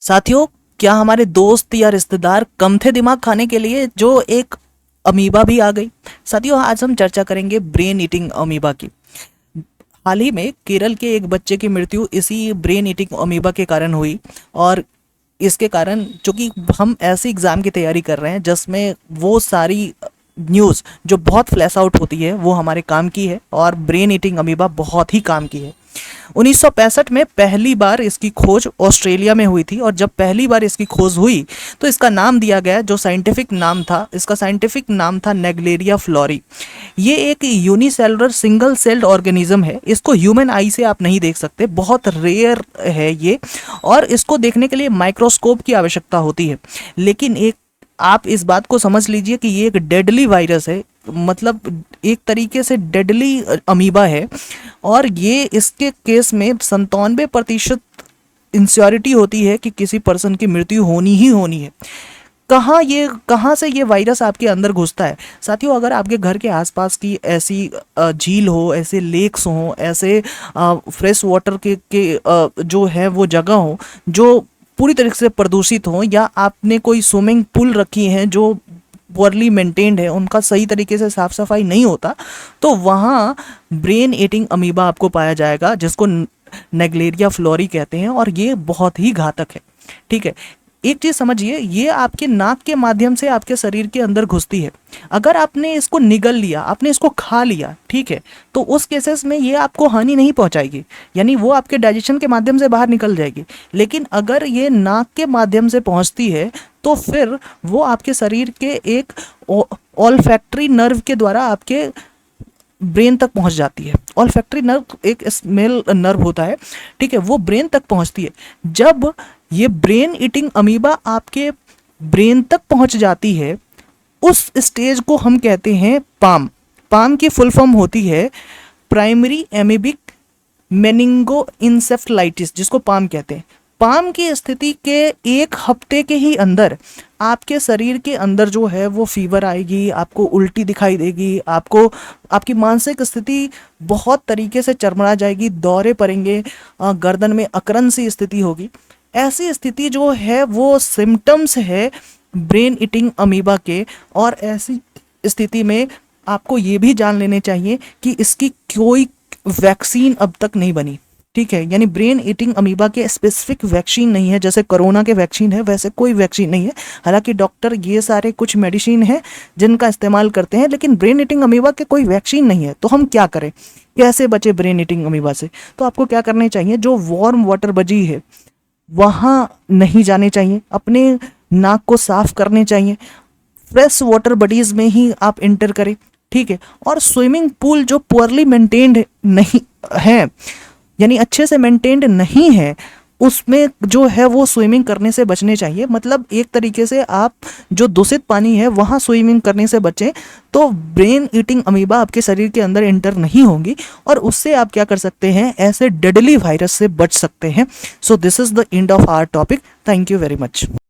साथियों, क्या हमारे दोस्त या रिश्तेदार कम थे दिमाग खाने के लिए जो एक अमीबा भी आ गई। साथियों, आज हम चर्चा करेंगे ब्रेन ईटिंग अमीबा की। हाल ही में केरल के एक बच्चे की मृत्यु इसी ब्रेन ईटिंग अमीबा के कारण हुई। और इसके कारण, चूंकि हम ऐसी एग्ज़ाम की तैयारी कर रहे हैं जिसमें वो सारी न्यूज़ जो बहुत फ्लैश आउट होती है वो हमारे काम की है, और ब्रेन ईटिंग अमीबा बहुत ही काम की है। 1965 में पहली बार इसकी खोज ऑस्ट्रेलिया में हुई थी, और जब पहली बार इसकी खोज हुई तो इसका नाम दिया गया, जो साइंटिफिक नाम था, इसका साइंटिफिक नाम था नेग्लेरिया फ्लोरी। ये एक यूनिसेलुलर सिंगल सेल्ड ऑर्गेनिज्म है। इसको ह्यूमन आई से आप नहीं देख सकते, बहुत रेयर है ये, और इसको देखने के लिए माइक्रोस्कोप की आवश्यकता होती है। लेकिन एक आप इस बात को समझ लीजिए कि ये एक डेडली वायरस है, मतलब एक तरीके से डेडली अमीबा है। और ये इसके केस में 97% इंश्योरिटी होती है कि किसी पर्सन की मृत्यु होनी ही होनी है। कहाँ से ये वायरस आपके अंदर घुसता है? साथियों, अगर आपके घर के आसपास की ऐसी झील हो, ऐसे लेक्स हो, ऐसे फ्रेश वाटर के जो है वो जगह हो जो पूरी तरीके से प्रदूषित हो, या आपने कोई स्विमिंग पूल रखी हैं जो पुअरली मेंटेन्ड है, उनका सही तरीके से साफ सफाई नहीं होता, तो वहाँ ब्रेन ईटिंग अमीबा आपको पाया जाएगा, जिसको नेग्लेरिया फ्लोरी कहते हैं, और ये बहुत ही घातक है। ठीक है, एक चीज़ समझिए, ये आपके नाक के माध्यम से आपके शरीर के अंदर घुसती है। अगर आपने इसको निगल लिया, आपने इसको खा लिया, ठीक है, तो उस केसेस में ये आपको हानि नहीं पहुंचाएगी, यानी वो आपके डाइजेशन के माध्यम से बाहर निकल जाएगी। लेकिन अगर ये नाक के माध्यम से पहुंचती है तो फिर वो आपके शरीर के एक ऑल्फैक्टरी नर्व के द्वारा आपके ब्रेन तक पहुंच जाती है। ऑल्फैक्टरी नर्व एक स्मेल नर्व होता है, ठीक है, वो ब्रेन तक पहुंचती है। जब ये ब्रेन ईटिंग अमीबा आपके ब्रेन तक पहुंच जाती है, उस स्टेज को हम कहते हैं पाम। पाम की फुल फॉर्म होती है प्राइमरी एमीबिक मेनिंगोइंसेफ्लाइटिस, जिसको पाम कहते हैं। पाम की स्थिति के एक हफ्ते के ही अंदर आपके शरीर के अंदर जो है वो फीवर आएगी, आपको उल्टी दिखाई देगी, आपको आपकी मानसिक स्थिति बहुत तरीके से चरमरा जाएगी, दौरे पड़ेंगे, गर्दन में अकरन सी स्थिति होगी। ऐसी स्थिति जो है वो सिम्टम्स है ब्रेन ईटिंग अमीबा के। और ऐसी स्थिति में आपको ये भी जान लेने चाहिए कि इसकी कोई वैक्सीन अब तक नहीं बनी। ठीक है, यानी ब्रेन ईटिंग अमीबा के स्पेसिफिक वैक्सीन नहीं है, जैसे कोरोना के वैक्सीन है वैसे कोई वैक्सीन नहीं है। हालांकि डॉक्टर ये सारे कुछ मेडिसिन है जिनका इस्तेमाल करते हैं, लेकिन ब्रेन ईटिंग अमीबा के कोई वैक्सीन नहीं है। तो हम क्या करें, कैसे बचे ब्रेन ईटिंग अमीबा से? तो आपको क्या करना चाहिए, जो वार्म वाटर बजी है वहाँ नहीं जाने चाहिए, अपने नाक को साफ करने चाहिए, फ्रेश वाटर बडीज में ही आप इंटर करें। ठीक है, और स्विमिंग पूल जो पुअरली मेंटेन्ड नहीं है, यानी अच्छे से मेंटेन्ड नहीं है, उसमें जो है वो स्विमिंग करने से बचने चाहिए। मतलब एक तरीके से आप जो दूषित पानी है वहाँ स्विमिंग करने से बचें, तो ब्रेन ईटिंग अमीबा आपके शरीर के अंदर एंटर नहीं होंगी, और उससे आप क्या कर सकते हैं, ऐसे डेडली वायरस से बच सकते हैं। So this is the end of our topic. Thank you very much.